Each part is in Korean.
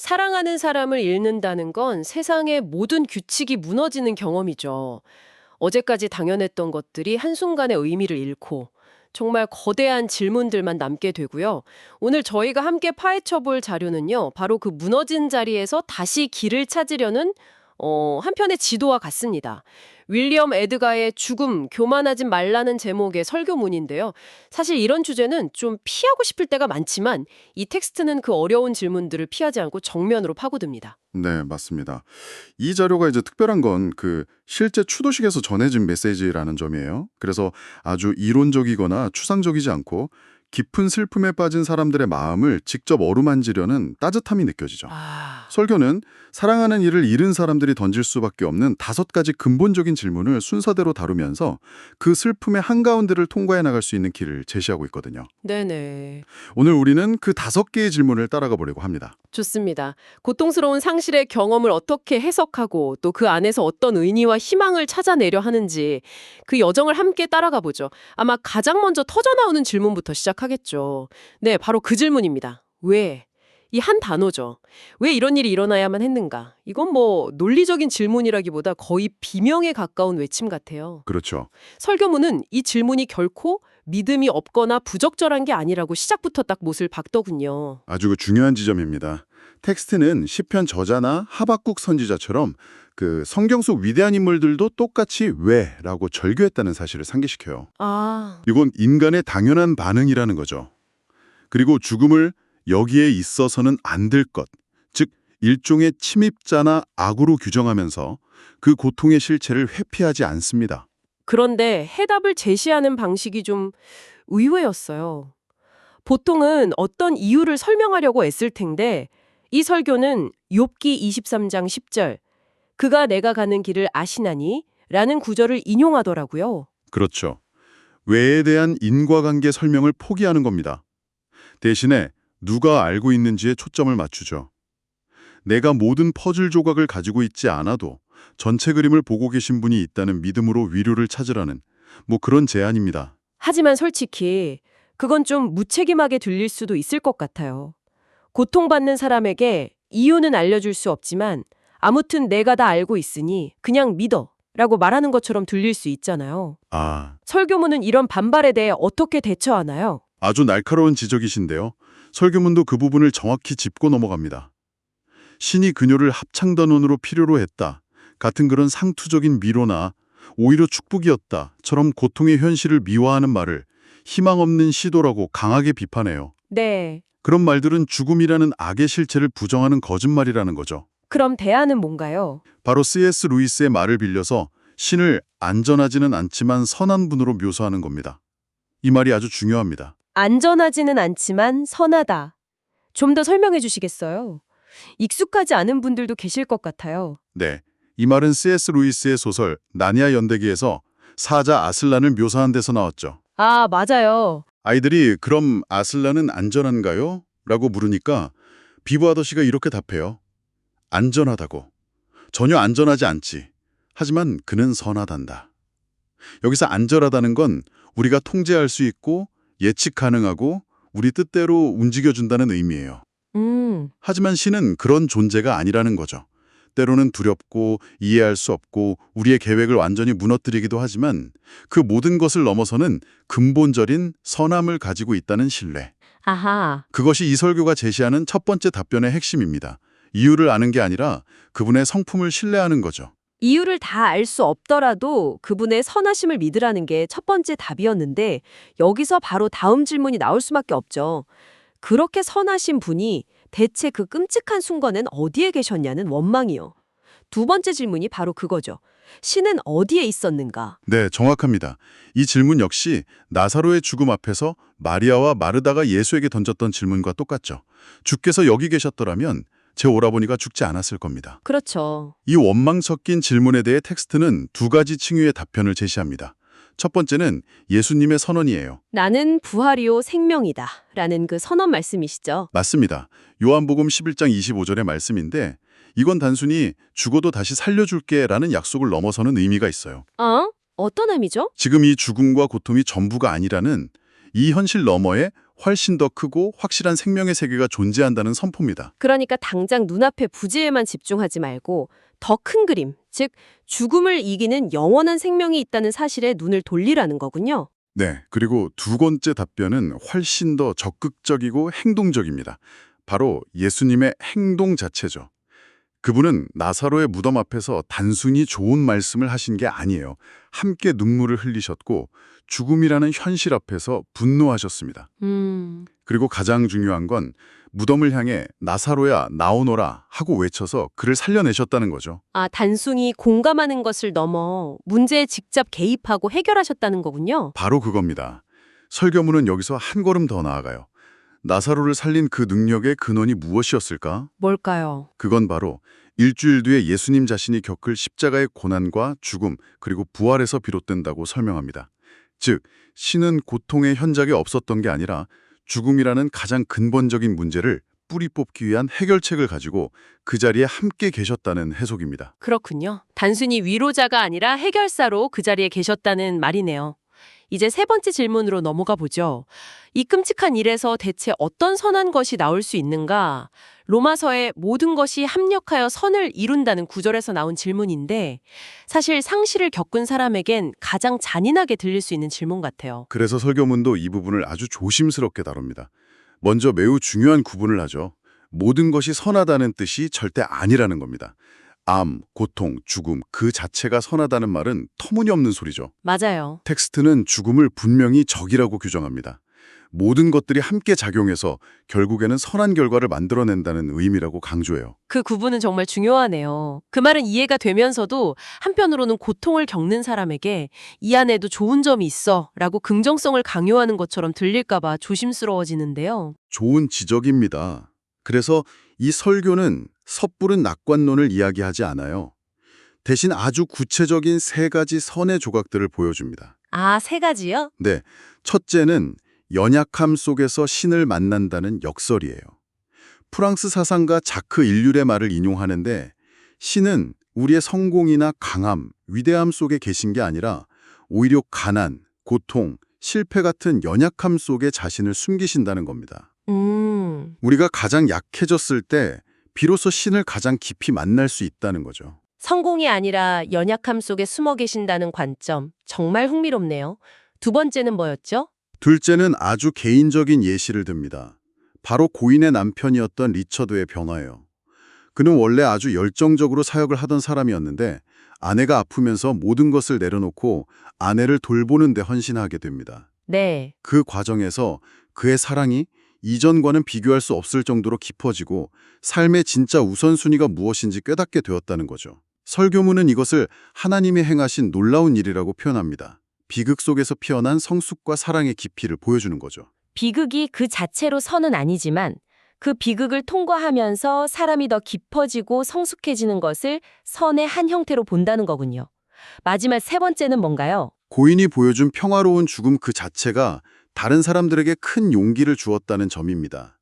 사랑하는 사람을 잃는다는 건 세상의 모든 규칙이 무너지는 경험이죠. 어제까지 당연했던 것들이 한순간에 의미를 잃고 정말 거대한 질문들만 남게 되고요. 오늘 저희가 함께 파헤쳐 볼 자료는요. 바로 그 무너진 자리에서 다시 길을 찾으려는 한편의 지도와 같습니다. 윌리엄 에드가의 죽음, 교만하지 말라는 제목의 설교문인데요. 사실 이런 주제는 좀 피하고 싶을 때가 많지만 이 텍스트는 그 어려운 질문들을 피하지 않고 정면으로 파고듭니다. 네, 맞습니다. 이 자료가 이제 특별한 건 실제 추도식에서 전해진 메시지라는 점이에요. 그래서 아주 이론적이거나 추상적이지 않고 깊은 슬픔에 빠진 사람들의 마음을 직접 어루만지려는 따뜻함이 느껴지죠. 설교는 사랑하는 이를 잃은 사람들이 던질 수밖에 없는 5가지 근본적인 질문을 순서대로 다루면서 그 슬픔의 한가운데를 통과해 나갈 수 있는 길을 제시하고 있거든요. 네네. 오늘 우리는 그 5개의 질문을 따라가 보려고 합니다. 좋습니다. 고통스러운 상실의 경험을 어떻게 해석하고 또 그 안에서 어떤 의미와 희망을 찾아내려 하는지 그 여정을 함께 따라가 보죠. 아마 가장 먼저 터져나오는 질문부터 시작하겠죠. 네, 바로 그 질문입니다. 왜? 이 한 단어죠. 왜 이런 일이 일어나야만 했는가? 이건 뭐 논리적인 질문이라기보다 거의 비명에 가까운 외침 같아요. 그렇죠. 설교문은 이 질문이 결코 믿음이 없거나 부적절한 게 아니라고 시작부터 딱 못을 박더군요. 아주 중요한 지점입니다. 텍스트는 시편 저자나 하박국 선지자처럼 성경 속 위대한 인물들도 똑같이 왜라고 절규했다는 사실을 상기시켜요. 아, 이건 인간의 당연한 반응이라는 거죠. 그리고 죽음을 여기에 있어서는 안 될 것, 즉 일종의 침입자나 악으로 규정하면서 그 고통의 실체를 회피하지 않습니다. 그런데 해답을 제시하는 방식이 좀 의외였어요. 보통은 어떤 이유를 설명하려고 애쓸 텐데 이 설교는 욥기 23장 10절 그가 내가 가는 길을 아시나니 라는 구절을 인용하더라고요. 그렇죠. 왜에 대한 인과관계 설명을 포기하는 겁니다. 대신에 누가 알고 있는지에 초점을 맞추죠. 내가 모든 퍼즐 조각을 가지고 있지 않아도 전체 그림을 보고 계신 분이 있다는 믿음으로 위로를 찾으라는 그런 제안입니다. 하지만 솔직히 그건 좀 무책임하게 들릴 수도 있을 것 같아요. 고통받는 사람에게 이유는 알려줄 수 없지만 아무튼 내가 다 알고 있으니 그냥 믿어 라고 말하는 것처럼 들릴 수 있잖아요. 설교문은 이런 반발에 대해 어떻게 대처하나요? 아주 날카로운 지적이신데요. 설교문도 그 부분을 정확히 짚고 넘어갑니다. 신이 그녀를 합창단원으로 필요로 했다. 같은 그런 상투적인 미로나 오히려 축복이었다처럼 고통의 현실을 미화하는 말을 희망 없는 시도라고 강하게 비판해요. 네. 그런 말들은 죽음이라는 악의 실체를 부정하는 거짓말이라는 거죠. 그럼 대안은 뭔가요? 바로 C.S. 루이스의 말을 빌려서 신을 안전하지는 않지만 선한 분으로 묘사하는 겁니다. 이 말이 아주 중요합니다. 안전하지는 않지만 선하다. 좀 더 설명해 주시겠어요? 익숙하지 않은 분들도 계실 것 같아요. 네, 이 말은 C.S. 루이스의 소설 나니아 연대기에서 사자 아슬란을 묘사한 데서 나왔죠. 아, 맞아요. 아이들이 그럼 아슬란은 안전한가요? 라고 물으니까 비보 아저씨가 이렇게 답해요. 안전하다고. 전혀 안전하지 않지. 하지만 그는 선하단다. 여기서 안전하다는 건 우리가 통제할 수 있고 예측 가능하고 우리 뜻대로 움직여준다는 의미예요. 하지만 신은 그런 존재가 아니라는 거죠. 때로는 두렵고 이해할 수 없고 우리의 계획을 완전히 무너뜨리기도 하지만 그 모든 것을 넘어서는 근본적인 선함을 가지고 있다는 신뢰. 아하. 그것이 이 설교가 제시하는 첫 번째 답변의 핵심입니다. 이유를 아는 게 아니라 그분의 성품을 신뢰하는 거죠. 이유를 다 알 수 없더라도 그분의 선하심을 믿으라는 게 첫 번째 답이었는데 여기서 바로 다음 질문이 나올 수밖에 없죠. 그렇게 선하신 분이 대체 그 끔찍한 순간엔 어디에 계셨냐는 원망이요. 두 번째 질문이 바로 그거죠. 신은 어디에 있었는가? 네, 정확합니다. 이 질문 역시 나사로의 죽음 앞에서 마리아와 마르다가 예수에게 던졌던 질문과 똑같죠. 주께서 여기 계셨더라면 제 오라버니가 죽지 않았을 겁니다. 그렇죠. 이 원망 섞인 질문에 대해 텍스트는 2가지 층위의 답변을 제시합니다. 첫 번째는 예수님의 선언이에요. 나는 부활이요 생명이다 라는 그 선언 말씀이시죠. 맞습니다. 요한복음 11장 25절의 말씀인데 이건 단순히 죽어도 다시 살려줄게 라는 약속을 넘어서는 의미가 있어요. 어떤 의미죠? 지금 이 죽음과 고통이 전부가 아니라는 이 현실 너머에 훨씬 더 크고 확실한 생명의 세계가 존재한다는 선포입니다. 그러니까 당장 눈앞의 부지에만 집중하지 말고 더 큰 그림, 즉 죽음을 이기는 영원한 생명이 있다는 사실에 눈을 돌리라는 거군요. 네, 그리고 두 번째 답변은 훨씬 더 적극적이고 행동적입니다. 바로 예수님의 행동 자체죠. 그분은 나사로의 무덤 앞에서 단순히 좋은 말씀을 하신 게 아니에요. 함께 눈물을 흘리셨고 죽음이라는 현실 앞에서 분노하셨습니다. 그리고 가장 중요한 건 무덤을 향해 나사로야 나오너라 하고 외쳐서 그를 살려내셨다는 거죠. 아, 단순히 공감하는 것을 넘어 문제에 직접 개입하고 해결하셨다는 거군요. 바로 그겁니다. 설교문은 여기서 한 걸음 더 나아가요. 나사로를 살린 그 능력의 근원이 무엇이었을까? 뭘까요? 그건 바로 일주일 뒤에 예수님 자신이 겪을 십자가의 고난과 죽음 그리고 부활에서 비롯된다고 설명합니다. 즉, 신은 고통의 현장에 없었던 게 아니라 죽음이라는 가장 근본적인 문제를 뿌리 뽑기 위한 해결책을 가지고 그 자리에 함께 계셨다는 해석입니다. 그렇군요. 단순히 위로자가 아니라 해결사로 그 자리에 계셨다는 말이네요. 이제 세 번째 질문으로 넘어가 보죠. 이 끔찍한 일에서 대체 어떤 선한 것이 나올 수 있는가? 로마서의 모든 것이 합력하여 선을 이룬다는 구절에서 나온 질문인데 사실 상실을 겪은 사람에겐 가장 잔인하게 들릴 수 있는 질문 같아요. 그래서 설교문도 이 부분을 아주 조심스럽게 다룹니다. 먼저 매우 중요한 구분을 하죠. 모든 것이 선하다는 뜻이 절대 아니라는 겁니다. 암, 고통, 죽음 그 자체가 선하다는 말은 터무니없는 소리죠. 맞아요. 텍스트는 죽음을 분명히 적이라고 규정합니다. 모든 것들이 함께 작용해서 결국에는 선한 결과를 만들어낸다는 의미라고 강조해요. 그 구분은 정말 중요하네요. 그 말은 이해가 되면서도 한편으로는 고통을 겪는 사람에게 이 안에도 좋은 점이 있어 라고 긍정성을 강요하는 것처럼 들릴까 봐 조심스러워지는데요. 좋은 지적입니다. 그래서 이 설교는 섣부른 낙관론을 이야기하지 않아요. 대신 아주 구체적인 세 가지 선의 조각들을 보여줍니다. 아, 세 가지요? 네, 첫째는 연약함 속에서 신을 만난다는 역설이에요. 프랑스 사상가 자크 일률의 말을 인용하는데 신은 우리의 성공이나 강함, 위대함 속에 계신 게 아니라 오히려 가난, 고통, 실패 같은 연약함 속에 자신을 숨기신다는 겁니다. 우리가 가장 약해졌을 때 비로소 신을 가장 깊이 만날 수 있다는 거죠. 성공이 아니라 연약함 속에 숨어 계신다는 관점, 정말 흥미롭네요. 두 번째는 뭐였죠? 둘째는 아주 개인적인 예시를 듭니다. 바로 고인의 남편이었던 리처드의 변화예요. 그는 원래 아주 열정적으로 사역을 하던 사람이었는데 아내가 아프면서 모든 것을 내려놓고 아내를 돌보는 데 헌신하게 됩니다. 네. 그 과정에서 그의 사랑이 이전과는 비교할 수 없을 정도로 깊어지고 삶의 진짜 우선순위가 무엇인지 깨닫게 되었다는 거죠. 설교문은 이것을 하나님이 행하신 놀라운 일이라고 표현합니다. 비극 속에서 피어난 성숙과 사랑의 깊이를 보여주는 거죠. 비극이 그 자체로 선은 아니지만 그 비극을 통과하면서 사람이 더 깊어지고 성숙해지는 것을 선의 한 형태로 본다는 거군요. 마지막 세 번째는 뭔가요? 고인이 보여준 평화로운 죽음 그 자체가 다른 사람들에게 큰 용기를 주었다는 점입니다.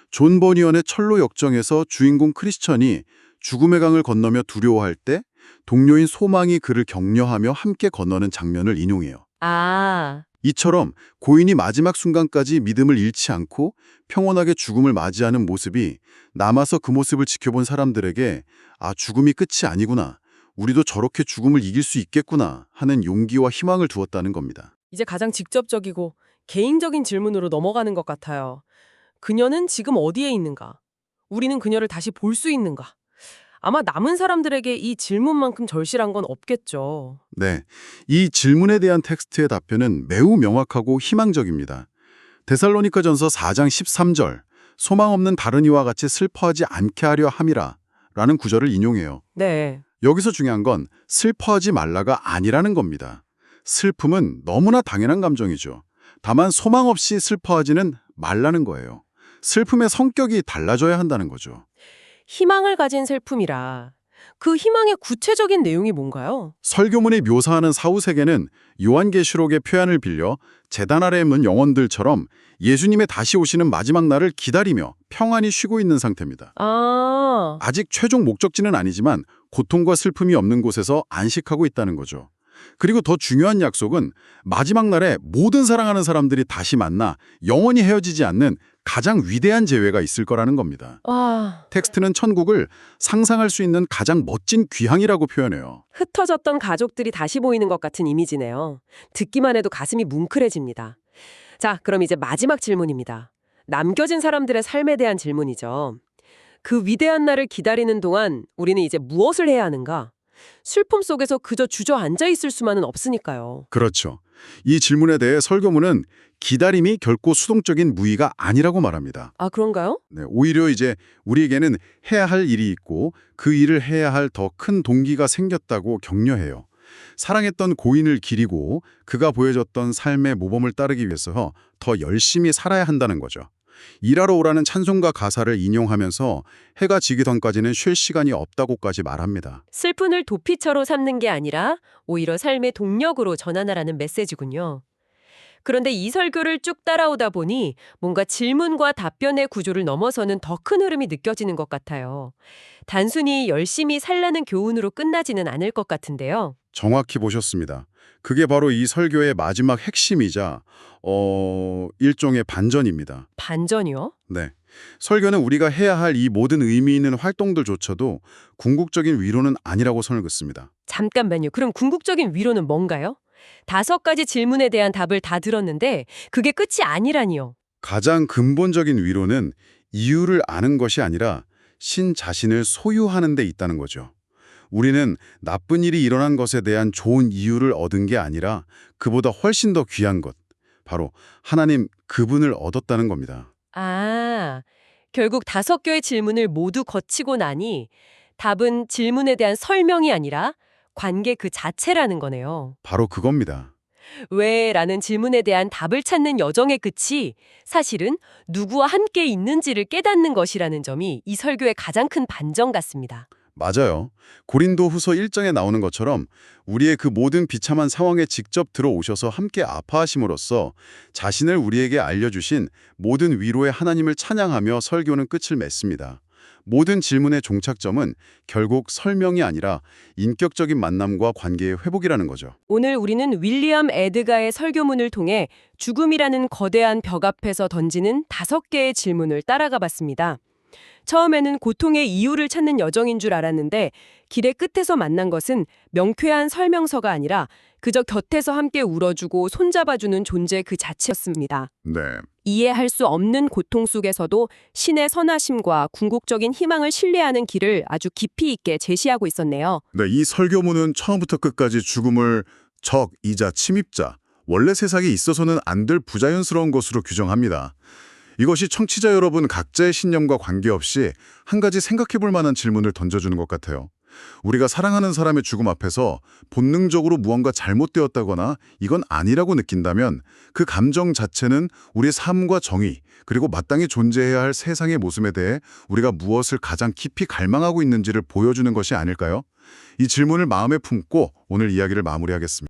존 버니언의 철로 역정에서 주인공 크리스천이 죽음의 강을 건너며 두려워할 때 동료인 소망이 그를 격려하며 함께 건너는 장면을 인용해요. 아, 이처럼 고인이 마지막 순간까지 믿음을 잃지 않고 평온하게 죽음을 맞이하는 모습이 남아서 그 모습을 지켜본 사람들에게 아, 죽음이 끝이 아니구나. 우리도 저렇게 죽음을 이길 수 있겠구나 하는 용기와 희망을 두었다는 겁니다. 이제 가장 직접적이고 개인적인 질문으로 넘어가는 것 같아요. 그녀는 지금 어디에 있는가? 우리는 그녀를 다시 볼 수 있는가? 아마 남은 사람들에게 이 질문만큼 절실한 건 없겠죠. 네, 이 질문에 대한 텍스트의 답변은 매우 명확하고 희망적입니다. 데살로니가전서 4장 13절, 소망 없는 다른 이와 같이 슬퍼하지 않게 하려 함이라 라는 구절을 인용해요. 네. 여기서 중요한 건 슬퍼하지 말라가 아니라는 겁니다. 슬픔은 너무나 당연한 감정이죠. 다만 소망 없이 슬퍼하지는 말라는 거예요. 슬픔의 성격이 달라져야 한다는 거죠. 희망을 가진 슬픔이라 그 희망의 구체적인 내용이 뭔가요? 설교문이 묘사하는 사후세계는 요한계시록의 표현을 빌려 제단 아래에 있는 영혼들처럼 예수님의 다시 오시는 마지막 날을 기다리며 평안히 쉬고 있는 상태입니다. 아, 아직 최종 목적지는 아니지만 고통과 슬픔이 없는 곳에서 안식하고 있다는 거죠. 그리고 더 중요한 약속은 마지막 날에 모든 사랑하는 사람들이 다시 만나 영원히 헤어지지 않는 가장 위대한 재회가 있을 거라는 겁니다. 와, 텍스트는 천국을 상상할 수 있는 가장 멋진 귀향이라고 표현해요. 흩어졌던 가족들이 다시 보이는 것 같은 이미지네요. 듣기만 해도 가슴이 뭉클해집니다. 자, 그럼 이제 마지막 질문입니다. 남겨진 사람들의 삶에 대한 질문이죠. 그 위대한 날을 기다리는 동안 우리는 이제 무엇을 해야 하는가? 슬픔 속에서 그저 주저앉아 있을 수만은 없으니까요. 그렇죠. 이 질문에 대해 설교문은 기다림이 결코 수동적인 무의가 아니라고 말합니다. 아, 그런가요? 네, 오히려 이제 우리에게는 해야 할 일이 있고 그 일을 해야 할 더 큰 동기가 생겼다고 격려해요. 사랑했던 고인을 기리고 그가 보여줬던 삶의 모범을 따르기 위해서 더 열심히 살아야 한다는 거죠. 일하러 오라는 찬송가 가사를 인용하면서 해가 지기 전까지는 쉴 시간이 없다고까지 말합니다. 슬픔을 도피처로 삼는 게 아니라 오히려 삶의 동력으로 전환하라는 메시지군요. 그런데 이 설교를 쭉 따라오다 보니 뭔가 질문과 답변의 구조를 넘어서는 더 큰 흐름이 느껴지는 것 같아요. 단순히 열심히 살라는 교훈으로 끝나지는 않을 것 같은데요. 정확히 보셨습니다. 그게 바로 이 설교의 마지막 핵심이자 일종의 반전입니다. 반전이요? 네. 설교는 우리가 해야 할 이 모든 의미 있는 활동들조차도 궁극적인 위로는 아니라고 선을 긋습니다. 잠깐만요. 그럼 궁극적인 위로는 뭔가요? 5가지 질문에 대한 답을 다 들었는데 그게 끝이 아니라니요. 가장 근본적인 위로는 이유를 아는 것이 아니라 신 자신을 소유하는 데 있다는 거죠. 우리는 나쁜 일이 일어난 것에 대한 좋은 이유를 얻은 게 아니라 그보다 훨씬 더 귀한 것, 바로 하나님 그분을 얻었다는 겁니다. 아, 결국 5개의 질문을 모두 거치고 나니 답은 질문에 대한 설명이 아니라 관계 그 자체라는 거네요. 바로 그겁니다. 왜? 라는 질문에 대한 답을 찾는 여정의 끝이 사실은 누구와 함께 있는지를 깨닫는 것이라는 점이 이 설교의 가장 큰 반전 같습니다. 맞아요. 고린도 후서 1장에 나오는 것처럼 우리의 그 모든 비참한 상황에 직접 들어오셔서 함께 아파하심으로써 자신을 우리에게 알려주신 모든 위로의 하나님을 찬양하며 설교는 끝을 맺습니다. 모든 질문의 종착점은 결국 설명이 아니라 인격적인 만남과 관계의 회복이라는 거죠. 오늘 우리는 윌리엄 에드가의 설교문을 통해 죽음이라는 거대한 벽 앞에서 던지는 5개의 질문을 따라가 봤습니다. 처음에는 고통의 이유를 찾는 여정인 줄 알았는데 길의 끝에서 만난 것은 명쾌한 설명서가 아니라 그저 곁에서 함께 울어주고 손잡아주는 존재 그 자체였습니다. 네. 이해할 수 없는 고통 속에서도 신의 선하심과 궁극적인 희망을 신뢰하는 길을 아주 깊이 있게 제시하고 있었네요. 네, 이 설교문은 처음부터 끝까지 죽음을 적이자 침입자, 원래 세상에 있어서는 안 될 부자연스러운 것으로 규정합니다. 이것이 청취자 여러분 각자의 신념과 관계없이 한 가지 생각해 볼 만한 질문을 던져주는 것 같아요. 우리가 사랑하는 사람의 죽음 앞에서 본능적으로 무언가 잘못되었다거나 이건 아니라고 느낀다면 그 감정 자체는 우리의 삶과 정의, 그리고 마땅히 존재해야 할 세상의 모습에 대해 우리가 무엇을 가장 깊이 갈망하고 있는지를 보여주는 것이 아닐까요? 이 질문을 마음에 품고 오늘 이야기를 마무리하겠습니다.